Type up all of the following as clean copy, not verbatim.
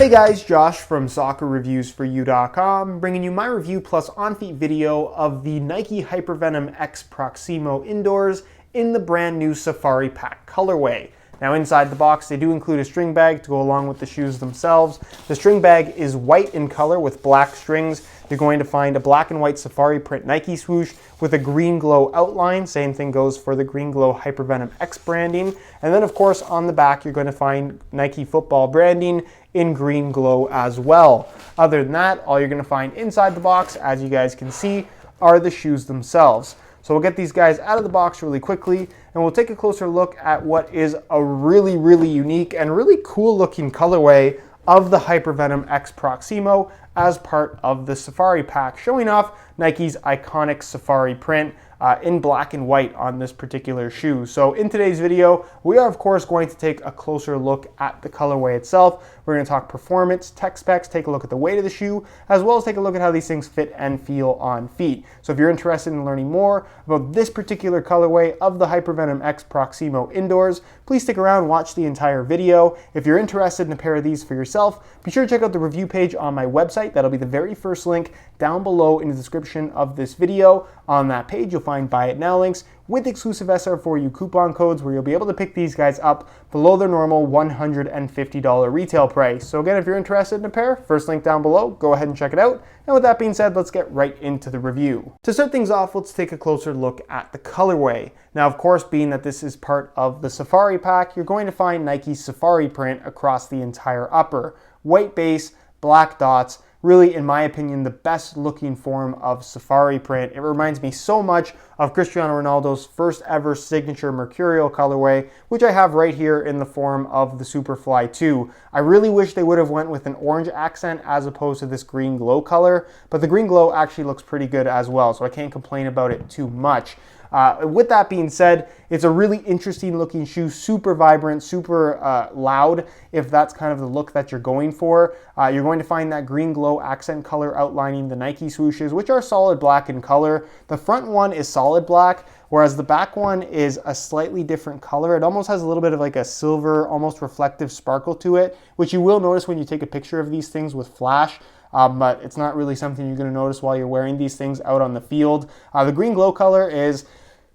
Hey guys, Josh from soccerreviewsforyou.com, bringing you my review plus on-feet video of the Nike HypervenomX Proximo indoors in the brand new Safari Pack colorway. Now inside the box they do include a string bag to go along with the shoes themselves. The string bag is white in color with black strings. You're going to find a black and white Safari print Nike swoosh with a green glow outline. Same thing goes for the green glow HypervenomX branding. And then of course on the back you're going to find Nike football branding in green glow as well. Other than that, all you're going to find inside the box, as you guys can see, are the shoes themselves. So we'll get these guys out of the box really quickly and we'll take a closer look at what is a really unique and really cool looking colorway of the HypervenomX Proximo as part of the Safari Pack, showing off Nike's iconic Safari print in black and white on this particular shoe. So in today's video, we are of course going to take a closer look at the colorway itself. We're going to talk performance, tech specs, take a look at the weight of the shoe, as well as take a look at how these things fit and feel on feet. So if you're interested in learning more about this particular colorway of the HypervenomX Proximo indoors, please stick around, watch the entire video. If you're interested in a pair of these for yourself, be sure to check out the review page on my website. That'll be the very first link down below in the description of this video. On that page, you'll find Buy It Now links with exclusive SR4U coupon codes where you'll be able to pick these guys up below their normal $150 retail price. So again, if you're interested in a pair, first link down below, go ahead and check it out. And with that being said, let's get right into the review. To start things off, let's take a closer look at the colorway. Now, of course, being that this is part of the Safari Pack, you're going to find Nike's Safari print across the entire upper. White base, black dots, really, in my opinion, the best looking form of Safari print. It reminds me so much of Cristiano Ronaldo's first ever signature Mercurial colorway, which I have right here in the form of the Superfly 2. I really wish they would have went with an orange accent as opposed to this green glow color, but the green glow actually looks pretty good as well, so I can't complain about it too much. With that being said, it's a really interesting looking shoe, super vibrant, super loud, if that's kind of the look that you're going for. You're going to find that green glow accent color outlining the Nike swooshes, which are solid black in color. The front one is solid black, whereas the back one is a slightly different color. It almost has a little bit of like a silver, almost reflective sparkle to it, which you will notice when you take a picture of these things with flash. But it's not really something you're going to notice while you're wearing these things out on the field. The green glow color is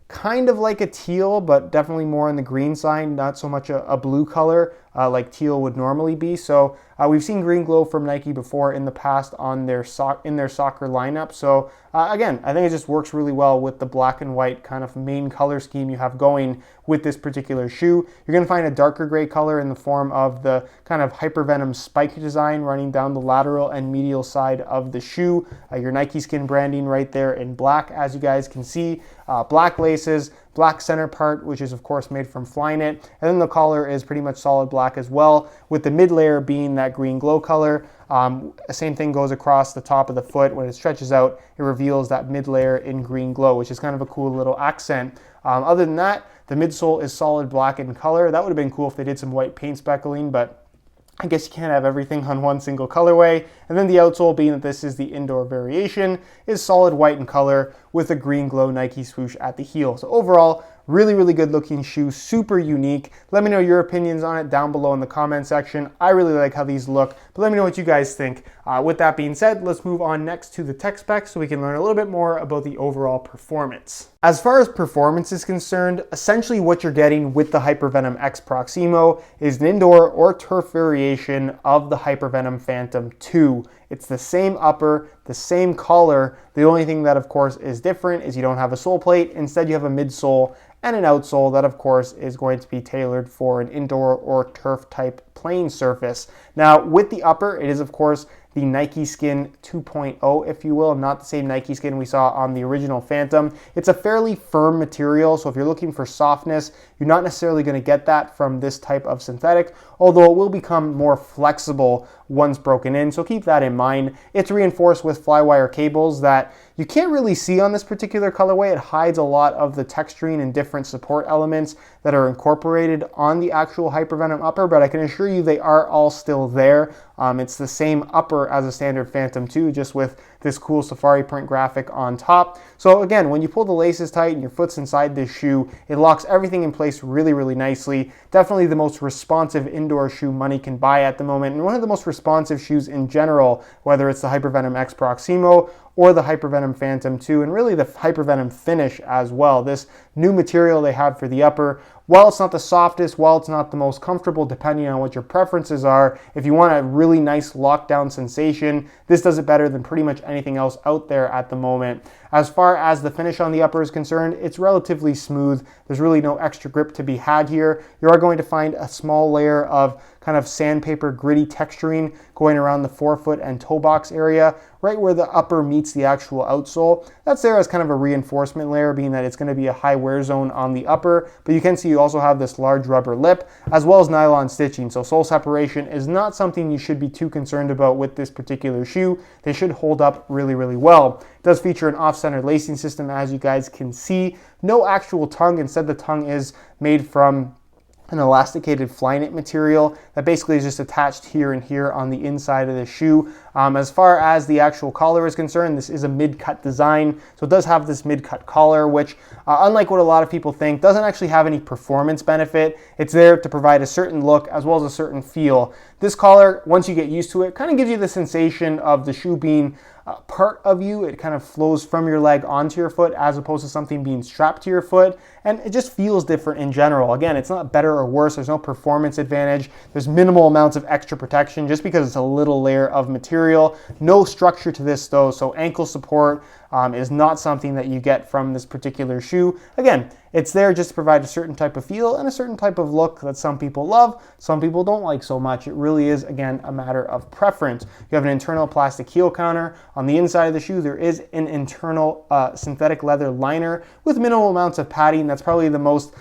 kind of like a teal, but definitely more on the green side, not so much a blue color like teal would normally be. So we've seen green glow from Nike before in the past on their soccer lineup. So again, I think it just works really well with the black and white kind of main color scheme you have going with this particular shoe. You're going to find a darker gray color in the form of the kind of Hypervenom spike design running down the lateral and medial side of the shoe. Your Nike skin branding right there in black, as you guys can see. Black laces, black center part, which is of course made from Flyknit, and then the collar is pretty much solid black as well, with the mid layer being that green glow color. Same thing goes across the top of the foot. When it stretches out, it reveals that mid layer in green glow, which is kind of a cool little accent. Other than that, the midsole is solid black in color. That would have been cool if they did some white paint speckling, but I guess you can't have everything on one single colorway. And then the outsole, being that this is the indoor variation, is solid white in color with a green glow Nike swoosh at the heel. So overall, really good looking shoe, super unique. Let me know your opinions on it down below in the comment section. I really like how these look, but let me know what you guys think. With that being said, let's move on next to the tech specs so we can learn a little bit more about the overall performance. As far as performance is concerned, essentially what you're getting with the HypervenomX Proximo is an indoor or turf variation of the Hypervenom Phantom 2. It's the same upper, the same collar. The only thing that of course is different is you don't have a sole plate. Instead you have a midsole and an outsole that of course is going to be tailored for an indoor or turf type playing surface. Now with the upper, it is of course the Nike Skin 2.0, if you will, not the same Nike Skin we saw on the original Phantom. It's a fairly firm material, so if you're looking for softness, you're not necessarily going to get that from this type of synthetic, although it will become more flexible once broken in, so keep that in mind. It's reinforced with flywire cables that you can't really see on this particular colorway. It hides a lot of the texturing and different support elements that are incorporated on the actual Hypervenom upper, but I can assure you they are all still there. It's the same upper as a standard Phantom 2, just with this cool safari print graphic on top. So again, when you pull the laces tight and your foot's inside this shoe, it locks everything in place really, really nicely. Definitely the most responsive indoor shoe money can buy at the moment, and one of the most responsive shoes in general, whether it's the HypervenomX Proximo or the Hypervenom Phantom 2, and really the Hypervenom Finish as well. This new material they have for the upper, while it's not the softest, while it's not the most comfortable, depending on what your preferences are, if you want a really nice lockdown sensation, this does it better than pretty much anything else out there at the moment. As far as the finish on the upper is concerned, it's relatively smooth. There's really no extra grip to be had here. You are going to find a small layer of kind of sandpaper gritty texturing going around the forefoot and toe box area, right where the upper meets the actual outsole. That's there as kind of a reinforcement layer, being that it's going to be a high wear zone on the upper, but you can see you also have this large rubber lip as well as nylon stitching. So sole separation is not something you should be too concerned about with this particular shoe. They should hold up really, really well. It does feature an off-center lacing system, as you guys can see. No actual tongue. Instead, the tongue is made from an elasticated Flyknit material that basically is just attached here and here on the inside of the shoe. As far as the actual collar is concerned, this is a mid-cut design, so it does have this mid-cut collar, which unlike what a lot of people think, doesn't actually have any performance benefit. It's there to provide a certain look as well as a certain feel. This collar, once you get used to it, kind of gives you the sensation of the shoe being part of you. It kind of flows from your leg onto your foot as opposed to something being strapped to your foot, and it just feels different in general. Again, it's not better or worse. There's no performance advantage. There's minimal amounts of extra protection just because it's a little layer of material. No structure to this though, so ankle support is not something that you get from this particular shoe. Again, it's there just to provide a certain type of feel and a certain type of look that some people love, some people don't like so much. It really is, again, a matter of preference. You have an internal plastic heel counter. On the inside of the shoe, there is an internal synthetic leather liner with minimal amounts of padding. That's probably the most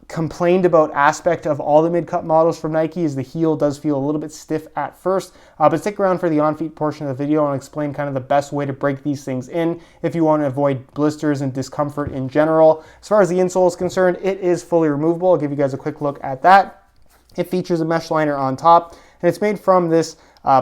complained about aspect of all the mid-cut models from Nike, is the heel does feel a little bit stiff at first, but stick around for the on-feet portion of the video and I'll explain kind of the best way to break these things in if you want to avoid blisters and discomfort in general. As far as the insole is concerned, it is fully removable. I'll give you guys a quick look at that. It features a mesh liner on top, and it's made from this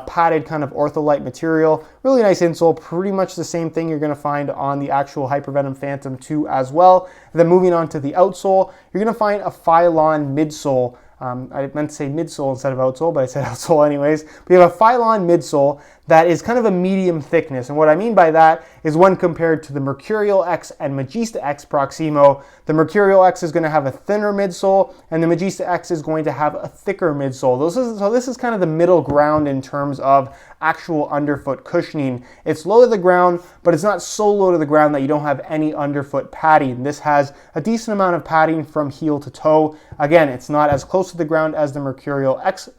padded kind of ortholite material. Really nice insole, pretty much the same thing you're going to find on the actual Hypervenom Phantom 2 as well. And then moving on to the outsole, you're going to find a Phylon midsole. I meant to say midsole instead of outsole, but I said outsole anyways. We have a Phylon midsole that is kind of a medium thickness. And what I mean by that is when compared to the Mercurial X and Magista X Proximo, the Mercurial X is going to have a thinner midsole and the Magista X is going to have a thicker midsole. So this is kind of the middle ground in terms of actual underfoot cushioning. It's low to the ground, but it's not so low to the ground that you don't have any underfoot padding. This has a decent amount of padding from heel to toe. Again, it's not as close to the ground as the Mercurial X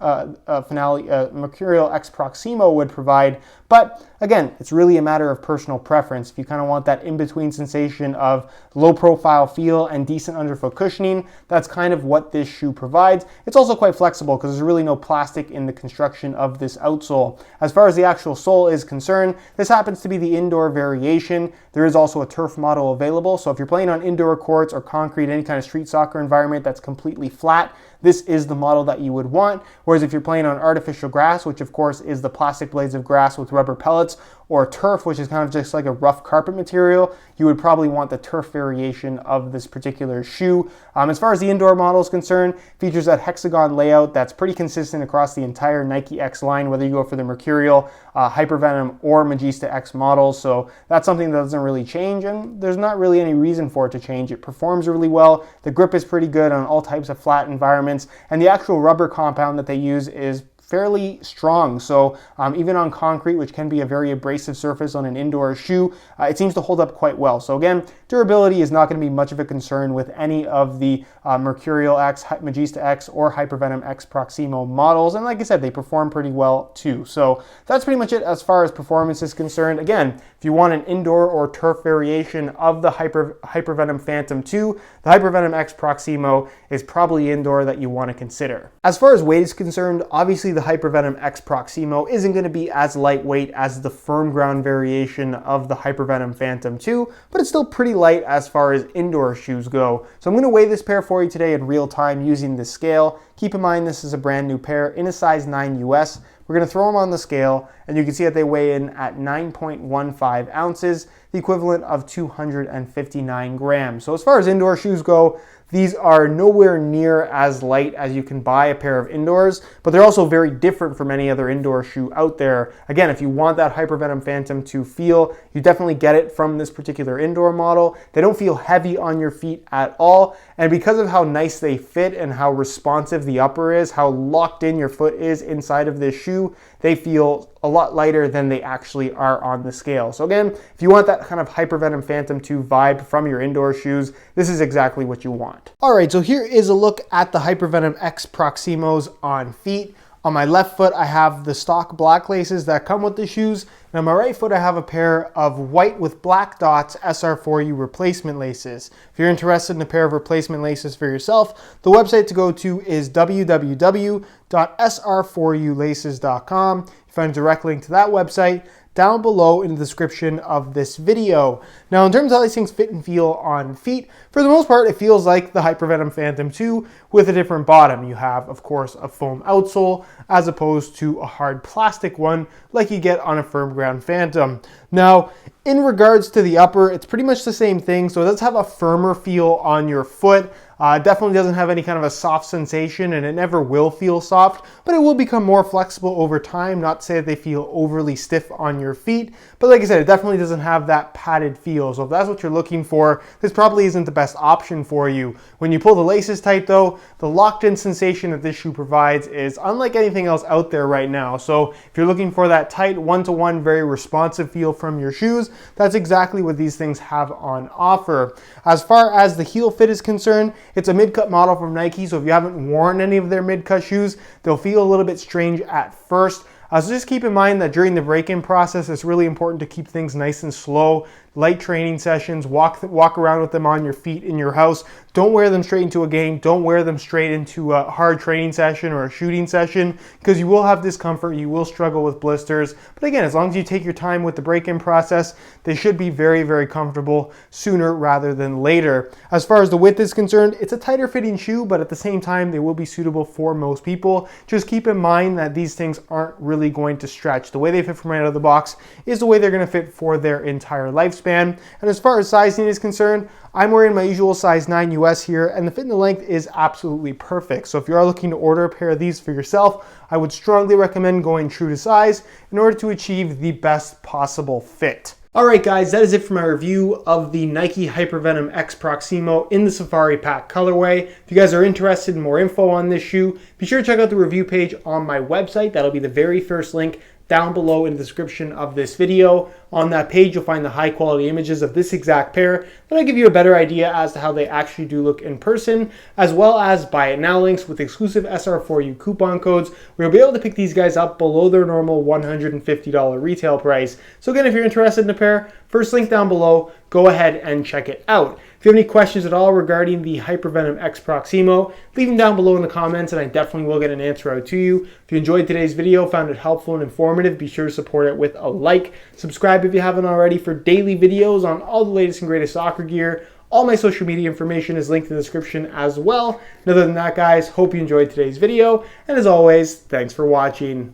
Mercurial X Proximo would provide, but again, it's really a matter of personal preference. If you kind of want that in-between sensation of low profile feel and decent underfoot cushioning, that's kind of what this shoe provides. It's also quite flexible because there's really no plastic in the construction of this outsole. As far as the actual sole is concerned, this happens to be the indoor variation. There is also a turf model available, so if you're playing on indoor courts or concrete, any kind of street soccer environment that's completely flat, this is the model that you would want. Whereas if you're playing on artificial grass, which of course is the plastic blades of grass with rubber pellets, or turf, which is kind of just like a rough carpet material, you would probably want the turf variation of this particular shoe. As far as the indoor model is concerned, features that hexagon layout that's pretty consistent across the entire Nike X line, whether you go for the Mercurial, Hypervenom, or Magista X models. So that's something that doesn't really change, and there's not really any reason for it to change. It performs really well. The grip is pretty good on all types of flat environments, and the actual rubber compound that they use is fairly strong. So even on concrete, which can be a very abrasive surface on an indoor shoe, it seems to hold up quite well. So again, durability is not going to be much of a concern with any of the Mercurial X, Magista X, or Hypervenom X Proximo models. And like I said, they perform pretty well too. So that's pretty much it as far as performance is concerned. Again, if you want an indoor or turf variation of the Hypervenom Phantom 2, the Hypervenom X Proximo is probably indoor that you want to consider. As far as weight is concerned, obviously the Hypervenom X Proximo isn't going to be as lightweight as the firm ground variation of the Hypervenom Phantom 2, but it's still pretty light as far as indoor shoes go. So I'm going to weigh this pair for you today in real time using this scale. Keep in mind this is a brand new pair in a size 9 US. We're We're going to throw them on the scale, and you can see that they weigh in at 9.15 ounces, the equivalent of 259 grams. So as far as indoor shoes go, these are nowhere near as light as you can buy a pair of indoors, but they're also very different from any other indoor shoe out there. Again, if you want that Hypervenom Phantom to feel, you definitely get it from this particular indoor model. They don't feel heavy on your feet at all, and because of how nice they fit and how responsive the upper is, how locked in your foot is inside of this shoe, they feel a lot lighter than they actually are on the scale. So again, if you want that kind of Hypervenom Phantom 2 vibe from your indoor shoes, this is exactly what you want. All right, so here is a look at the HypervenomX Proximos on feet. On my left foot, I have the stock black laces that come with the shoes. And on my right foot, I have a pair of white with black dots SR4U replacement laces. If you're interested in a pair of replacement laces for yourself, the website to go to is www.sr4ulaces.com. You find a direct link to that website down below in the description of this video. Now, in terms of how these things fit and feel on feet, for the most part, it feels like the Hypervenom Phantom 2 with a different bottom. You have, of course, a foam outsole as opposed to a hard plastic one like you get on a firm ground Phantom. Now, in regards to the upper, it's pretty much the same thing. So it does have a firmer feel on your foot. It definitely doesn't have any kind of a soft sensation, and it never will feel soft, but it will become more flexible over time. Not to say that they feel overly stiff on your feet, but like I said, it definitely doesn't have that padded feel. So if that's what you're looking for, this probably isn't the best option for you. When you pull the laces tight though, the locked-in sensation that this shoe provides is unlike anything else out there right now. So if you're looking for that tight one-to-one, very responsive feel from your shoes, that's exactly what these things have on offer. As far as the heel fit is concerned, it's a mid-cut model from Nike, so if you haven't worn any of their mid-cut shoes, they'll feel a little bit strange at first. So just keep in mind that during the break-in process, it's really important to keep things nice and slow. Light training sessions, walk around with them on your feet in your house. Don't wear them straight into a game. Don't wear them straight into a hard training session or a shooting session, because you will have discomfort. You will struggle with blisters. But again, as long as you take your time with the break-in process, they should be very, very comfortable sooner rather than later. As far as the width is concerned, it's a tighter fitting shoe, but at the same time, they will be suitable for most people. Just keep in mind that these things aren't really going to stretch. The way they fit from right out of the box is the way they're going to fit for their entire lifespan. And as far as sizing is concerned, I'm wearing my usual size 9 US here, and the fit and the length is absolutely perfect. So if you are looking to order a pair of these for yourself, I would strongly recommend going true to size in order to achieve the best possible fit. Alright guys, that is it for my review of the Nike HypervenomX Proximo in the Safari Pack colorway. If you guys are interested in more info on this shoe, be sure to check out the review page on my website. That'll be the very first link down below in the description of this video. On that page, you'll find the high quality images of this exact pair that'll give you a better idea as to how they actually do look in person, as well as buy it now links with exclusive SR4U coupon codes where you'll be able to pick these guys up below their normal $150 retail price. So again, if you're interested in a pair, first link down below, go ahead and check it out. If you have any questions at all regarding the HypervenomX Proximo, leave them down below in the comments and I definitely will get an answer out to you. If you enjoyed today's video, found it helpful and informative, be sure to support it with a like. Subscribe if you haven't already for daily videos on all the latest and greatest soccer gear. All my social media information is linked in the description as well. And other than that, guys, hope you enjoyed today's video. And as always, thanks for watching.